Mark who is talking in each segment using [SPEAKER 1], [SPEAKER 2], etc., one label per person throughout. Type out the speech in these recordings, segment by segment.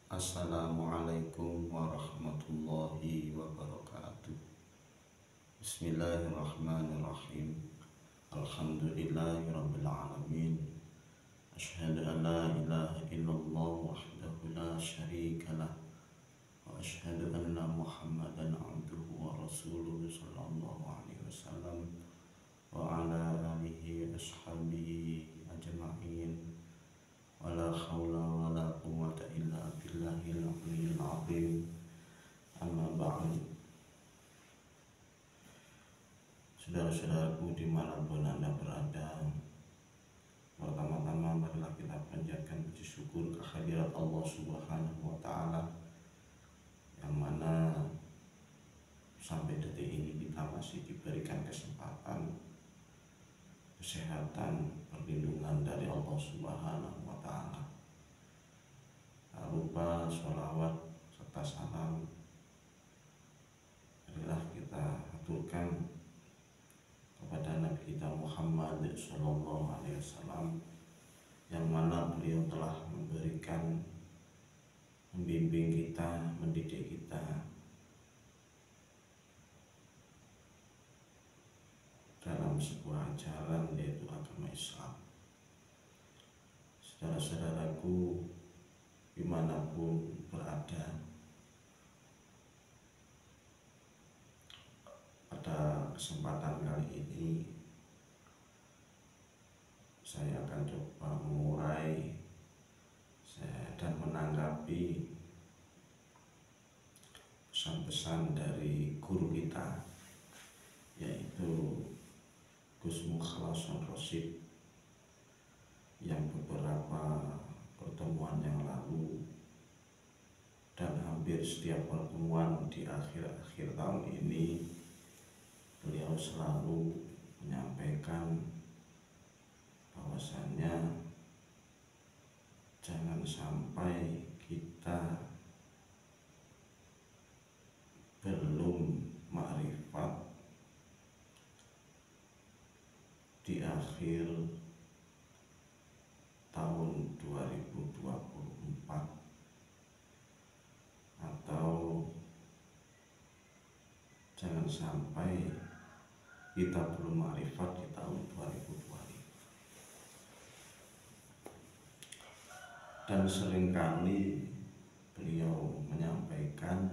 [SPEAKER 1] Assalamualaikum warahmatullahi wabarakatuh. Bismillahirrahmanirrahim. Alhamdulillahirabbil alamin. Asyhadu an la ilaha illallah wahdahu la syarikalah wa asyhadu anna Muhammadan abduhu wa rasuluhu sallallahu alaihi wasallam wa ala alihi ashabihi ajma'in. Wala haula wala quwwata illa billahil aliyyil azim. Amma ba'du. Saudara-saudaraku dimanapun Anda berada, pertama-tama marilah kita panjatkan puji syukur kehadirat Allah Subhanahu wa Ta'ala, yang mana sampai detik ini kita masih diberikan kesempatan, kesehatan, perlindungan dari Allah Subhanahu wa Ta'ala. Tak lupa sholawat serta salam marilah kita aturkan kepada Nabi kita Muhammad sallallahu alaihi wasallam, yang mana beliau telah memberikan, membimbing kita, mendidik kita dalam sebuah ajaran, yaitu agama Islam. Saudara-saudaraku dimanapun berada, pada kesempatan kali ini saya akan coba mengurai dan menanggapi pesan-pesan dari guru kita, yaitu Gus Mukhlason Rosyid, yang beberapa pertemuan yang lalu dan hampir setiap pertemuan di akhir-akhir tahun ini beliau selalu menyampaikan bahwasannya jangan sampai kita belum ma'rifat di akhir tahun 2024, atau jangan sampai kita belum ma'rifat di tahun 2025. Dan seringkali beliau menyampaikan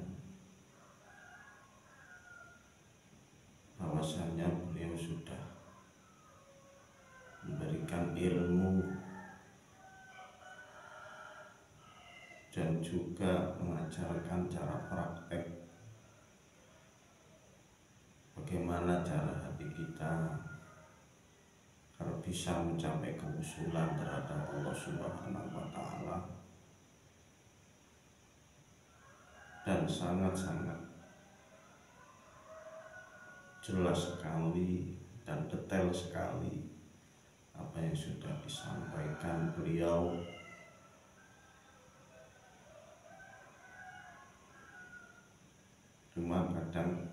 [SPEAKER 1] bahwasanya beliau sudah memberikan ilmu dan juga mengajarkan cara praktek, bagaimana cara hati kita agar bisa mencapai keusulan terhadap Allah Subhanahu wa Ta'ala, dan sangat-sangat jelas sekali dan detail sekali apa yang sudah disampaikan beliau. Cuma kadang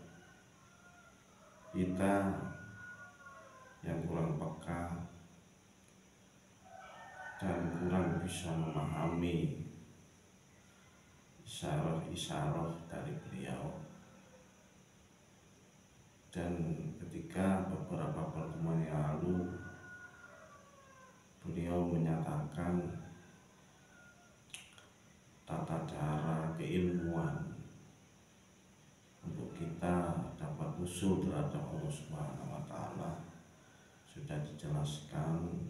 [SPEAKER 1] kita yang kurang peka dan kurang bisa memahami isyarah-isyarah dari beliau. Dan ketika beberapa pertemuan yang lalu beliau menyatakan tata cara keilmuan untuk kita dapat usul terhadap Allah Subhanahu wa Ta'ala sudah dijelaskan,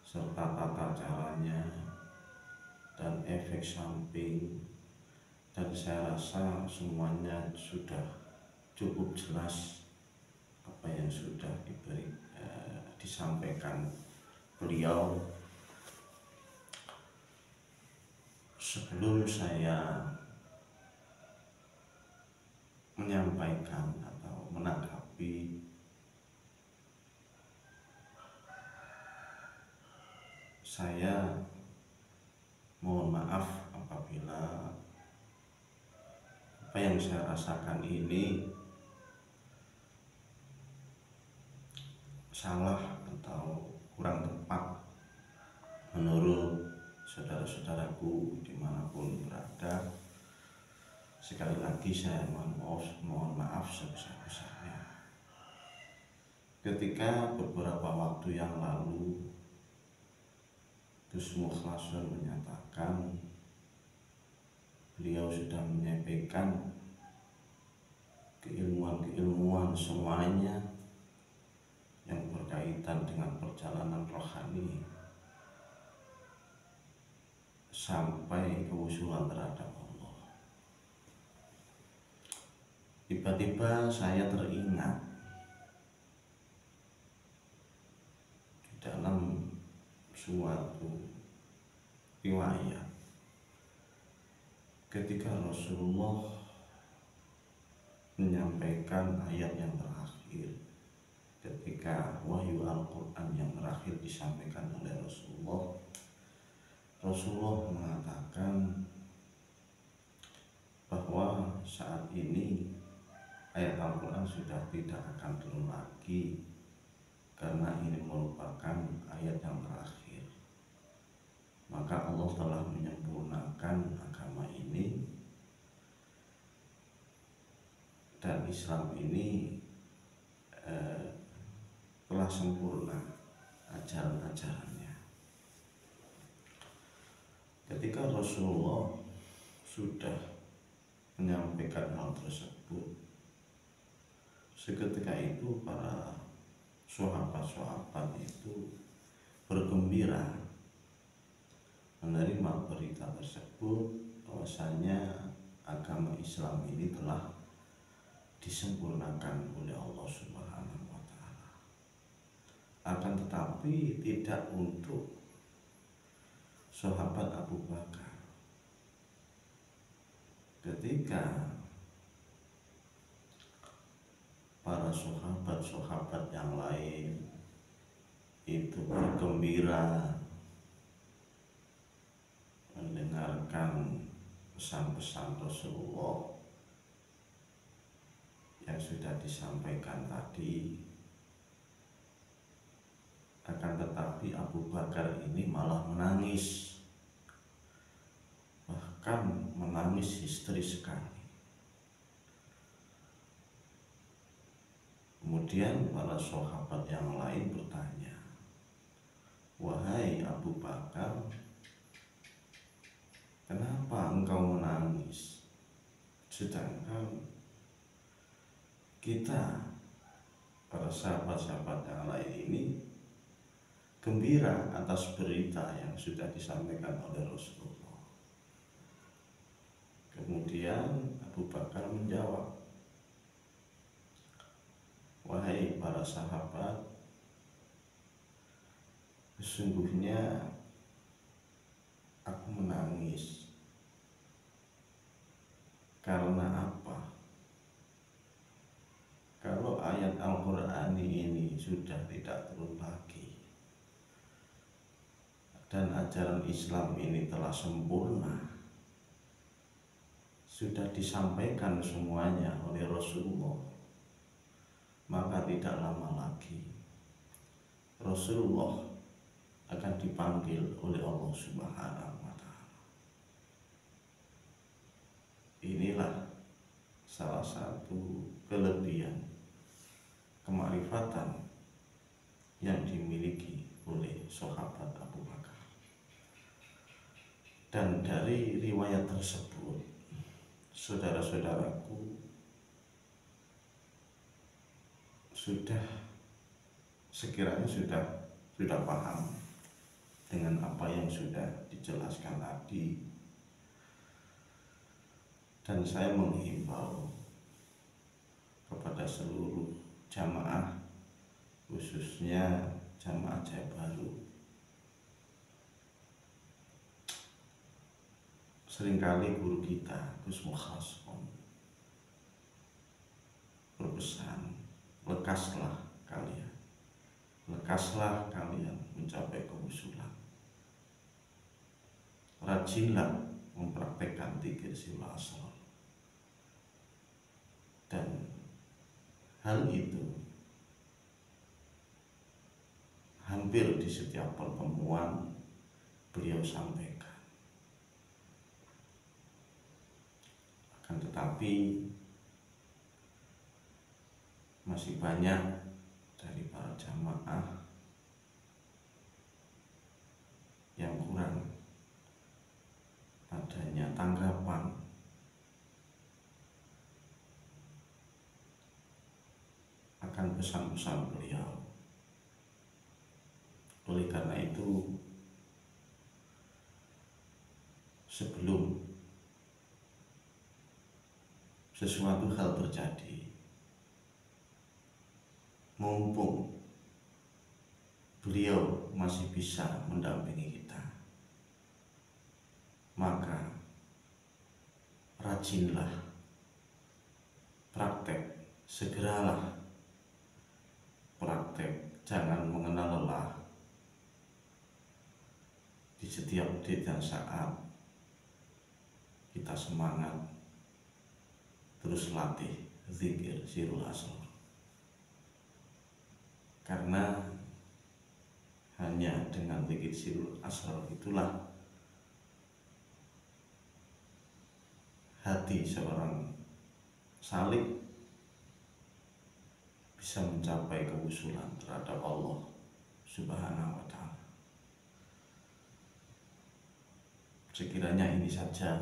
[SPEAKER 1] serta tata caranya dan efek samping, dan saya rasa semuanya sudah cukup jelas apa yang sudah disampaikan beliau. Sebelum saya menyampaikan atau menanggapi, saya mohon maaf apabila apa yang saya rasakan ini salah atau kurang tepat menurut saudara saudara-saudaraku dimanapun berada, sekali lagi saya mohon maaf sebesar-besarnya. Ketika beberapa waktu yang lalu Gus Mukhlasun menyatakan beliau sudah menyampaikan keilmuan semuanya yang berkaitan dengan perjalanan rohani sampai kewusulan terhadap Allah. Tiba-tiba saya teringat di dalam suatu riwayat ketika Rasulullah menyampaikan ayat yang terakhir, ketika wahyu Al-Quran yang terakhir disampaikan oleh Rasulullah mengatakan bahwa saat ini ayat Al-Quran sudah tidak akan turun lagi karena ini merupakan ayat yang terakhir. Maka Allah telah menyempurnakan agama ini, dan Islam ini telah sempurna ajaran-ajarannya. Ketika Rasulullah sudah menyampaikan hal tersebut, seketika itu para sahabat-sahabat itu bergembira menerima berita tersebut bahwasanya agama Islam ini telah disempurnakan oleh Allah Subhanahu wa Ta'ala. Akan tetapi tidak untuk sahabat Abu Bakar. Ketika para sahabat-sahabat yang lain itu bergembira mendengarkan pesan-pesan Rasulullah yang sudah disampaikan tadi, akan tetapi Abu Bakar ini malah menangis, bahkan menangis histeris sekali. Kemudian para sahabat yang lain bertanya, "Wahai Abu Bakar, kenapa engkau menangis? Sedangkan kita, para sahabat-sahabat yang lain ini, gembira atas berita yang sudah disampaikan oleh Rasulullah." Kemudian Abu Bakar menjawab, "Wahai para sahabat, sesungguhnya aku menangis karena apa? Kalau ayat Al-Quran ini sudah tidak turun lagi dan ajaran Islam ini telah sempurna, sudah disampaikan semuanya oleh Rasulullah, maka tidak lama lagi Rasulullah akan dipanggil oleh Allah Subhanahu wa Ta'ala. Inilah salah satu kelebihan kemarifatan yang dimiliki oleh sahabat Abu Bakar. Dan dari riwayat tersebut, saudara-saudaraku sekiranya sudah paham dengan apa yang sudah dijelaskan tadi, dan saya menghimbau kepada seluruh jamaah, khususnya jamaah Jaya Baru, seringkali guru kita Gus Mukhlasun berpesan, lekaslah kalian mencapai kewusulan, rajinlah mempraktekkan dzikir silul asrar, dan hal itu hampir di setiap pertemuan beliau sampaikan. Akan tetapi masih banyak dari para jamaah yang kurang adanya tanggapan akan pesan-pesan beliau. Oleh karena itu, sebelum sesuatu hal terjadi, mumpung beliau masih bisa mendampingi kita, maka rajinlah praktek, segeralah praktek, jangan mengenal lelah. Di setiap detik dan saat kita semangat, terus latih zikir sirul asrar. Karena hanya dengan zikir sirul asrar itulah hati seorang salik bisa mencapai kewusulan terhadap Allah Subhanahu wa ta'ala. Sekiranya ini saja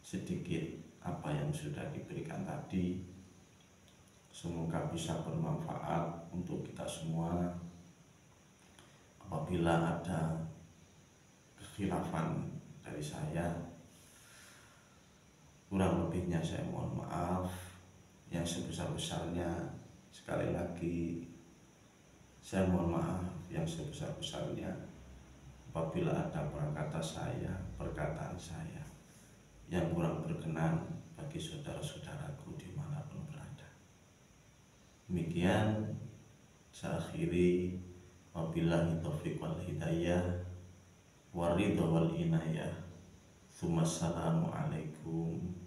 [SPEAKER 1] sedikit apa yang sudah diberikan tadi, semoga bisa bermanfaat untuk kita semua. Apabila ada kekhilafan dari saya, kurang lebihnya saya mohon maaf yang sebesar-besarnya. Sekali lagi saya mohon maaf yang sebesar-besarnya apabila ada perkataan saya yang kurang berkenan bagi saudara-saudaraku dimanapun berada. Demikian saya akhiri, wabillahi taufiq wal hidayah, waridha wal inayah. Assalamualaikum